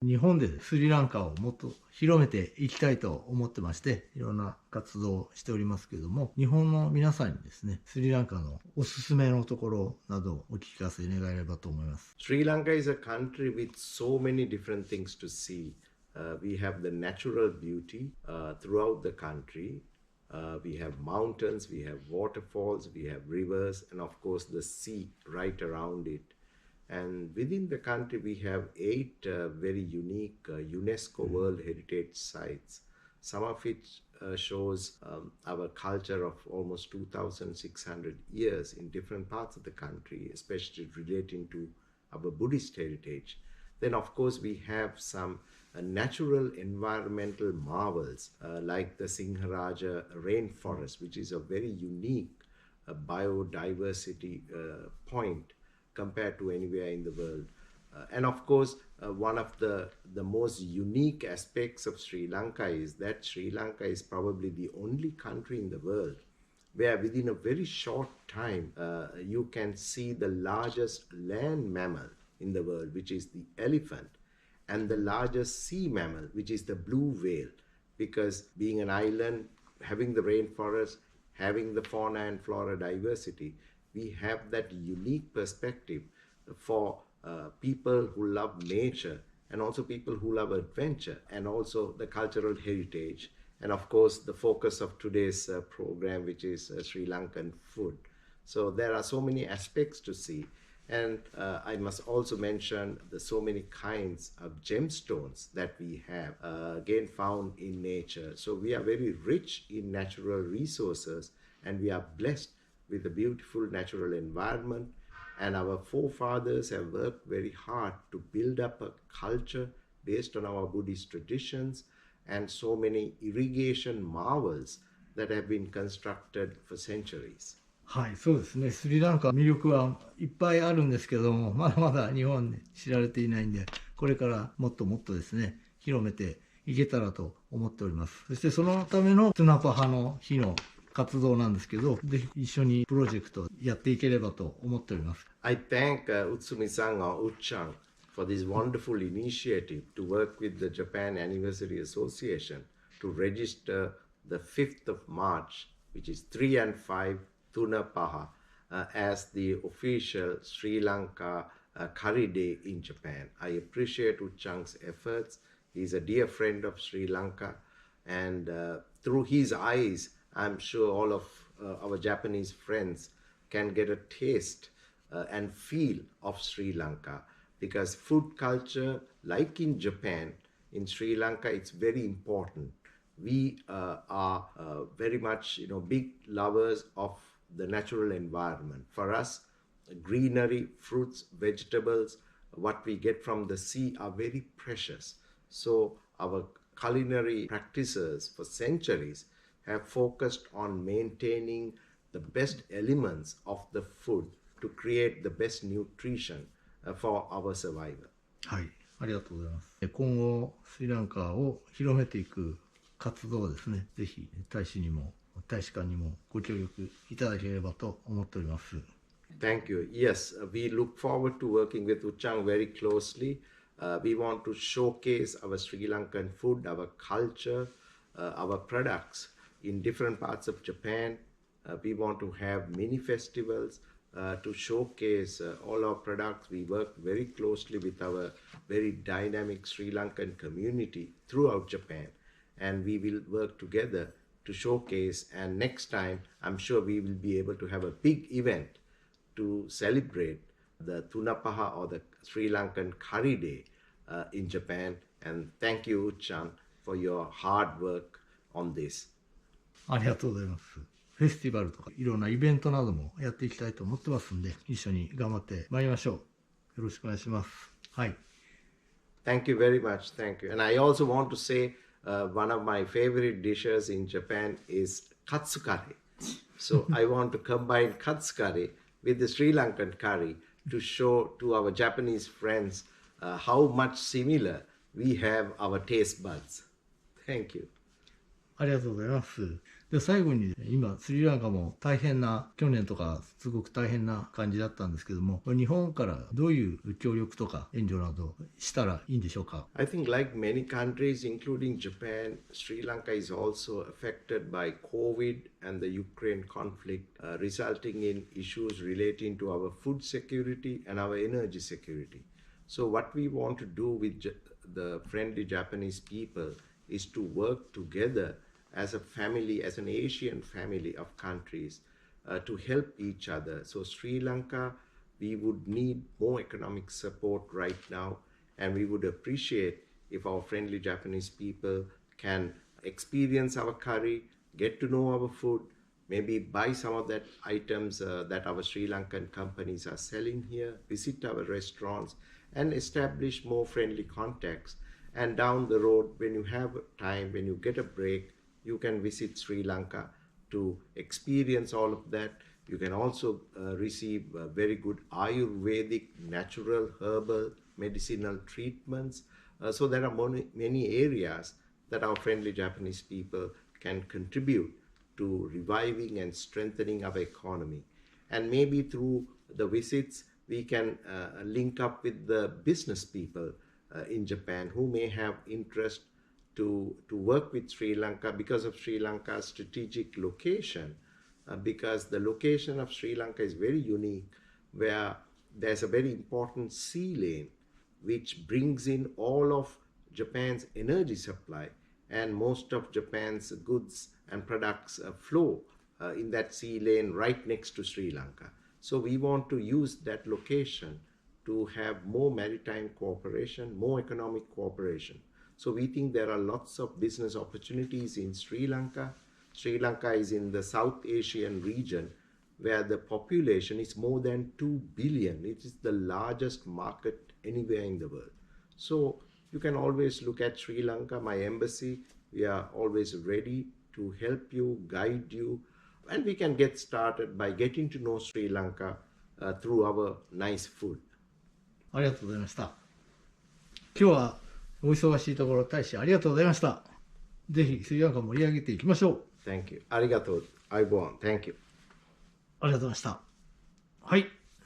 日本でスリランカをもっと広めていきたいと思ってまして、いろんな活動をしておりますけれども、日本の皆さんにですね、スリランカのおすすめのところなどをお聞かせ願えればと思います。Sri Lanka is a country with so many different things to see. We have the natural beauty throughout the country. We have mountains, we have waterfalls, we have rivers, and of course the sea right around it.And within the country, we have 8 very unique UNESCO World Heritage Sites. Some of it shows our culture of almost 2,600 years in different parts of the country, especially relating to our Buddhist heritage. Then, of course, we have some natural environmental marvels like the Singharaja rainforest, which is a very unique biodiversity point.compared to anywhere in the world. And of course, one of the most unique aspects of Sri Lanka is that Sri Lanka is probably the only country in the world where within a very short time, you can see the largest land mammal in the world, which is the elephant, and the largest sea mammal, which is the blue whale. Because being an island, having the rainforest, having the fauna and flora diversity,we have that unique perspective for people who love nature and also people who love adventure and also the cultural heritage. And of course, the focus of today's program, which is Sri Lankan food. So there are so many aspects to see. And I must also mention the so many kinds of gemstones that we have, again found in nature. So we are very rich in natural resources and we are blessed with a beautiful natural environment, and our forefathers have worked very hard to build up a culture based on our Buddhist traditions and so many irrigation marvels that have been constructed for centuries. はい、そうですね。スリランカ魅力はいっぱいあるんですけども、まだまだ日本で知られていないんで、これからもっともっとですね、広めていけたらと思っております。そしてそのためのトゥナパハの日の活動なんですけど、ぜひ一緒にプロジェクトやっていければと思っております。I thank Utsumi-san or Uchang for this wonderful initiative to work with the Japan Anniversary Association to register the 5th of March, which is 3 and 5 Tunapaha, as the official Sri Lanka Curry Day in Japan. I appreciate Uchang's efforts. He's a dear friend of Sri Lanka, and through his eyes,I'm sure all of our Japanese friends can get a taste and feel of Sri Lanka, because food culture, like in Japan, in Sri Lanka, it's very important. We are very much, big lovers of the natural environment. For us, greenery, fruits, vegetables, what we get from the sea are very precious. So our culinary practices for centuries,have focused on maintaining the best elements of the food to create the best nutrition for our survival. はい、ありがとうございます。今後スリランカを広めていく活動をですね、ぜひ大使にも大使館にもご協力いただければと思っております。Thank you. Yes, we look forward to working with Uchang very closely. We want to showcase our Sri Lankan food, our culture, our products.In different parts of Japan, we want to have mini festivals to showcase all our products. We work very closely with our very dynamic Sri Lankan community throughout Japan, and we will work together to showcase. And next time, I'm sure we will be able to have a big event to celebrate the Tunapaha or the Sri Lankan Curry Day in Japan. And thank you, Uchan, for your hard work on this.ありがとうございます。フェスティバルとかいろんなイベントなどもやっていきたいと思ってますんで、一緒に頑張ってまいりましょう。よろしくお願いします。はい。Thank you very much. Thank you. And I also want to say one of my favorite dishes in Japan is katsu curry. So I want to combine katsu curry with the Sri Lankan curry to show to our Japanese friends how much similar we have our taste buds. Thank you. ありがとうございます。で最後に今スリランカも大変な去年とかすごく大変な感じだったんですけども、日本からどういう協力とか援助などしたらいいんでしょうか。 I think like many countries including Japan, Sri Lanka is also affected by COVID and the Ukraine conflict, resulting in issues relating to our food security and our energy security. So what we want to do with the friendly Japanese people is to work together as a family, as an Asian family of countries, to help each other. So Sri Lanka, we would need more economic support right now, and we would appreciate if our friendly Japanese people can experience our curry, get to know our food, maybe buy some of that items that our Sri Lankan companies are selling here, visit our restaurants, and establish more friendly contacts. And down the road, when you have time, when you get a break, you can visit Sri Lanka to experience all of that. You can also receive very good Ayurvedic, natural, herbal, medicinal treatments. So there are many areas that our friendly Japanese people can contribute to reviving and strengthening our economy. And maybe through the visits, we can link up with the business people in Japan who may have interest to work with Sri Lanka because of Sri Lanka's strategic location, because the location of Sri Lanka is very unique, where there's a very important sea lane which brings in all of Japan's energy supply, and most of Japan's goods and products flow in that sea lane right next to Sri Lanka. So we want to use that location to have more maritime cooperation, more economic cooperation. So we think there are lots of business opportunities in Sri Lanka. Sri Lanka is in the South Asian region where the population is more than 2 billion. It is the largest market anywhere in the world. So you can always look at Sri Lanka, my embassy. We are always ready to help you, guide you, and we can get started by getting to know Sri Lanka through our nice food. ありがとうございました。今日はお忙しいところ大使ありがとうございました。ぜひスリランカ盛り上げていきましょう。Thank you. Arigato. Aibon. Thank you. ありがとうございました。はい。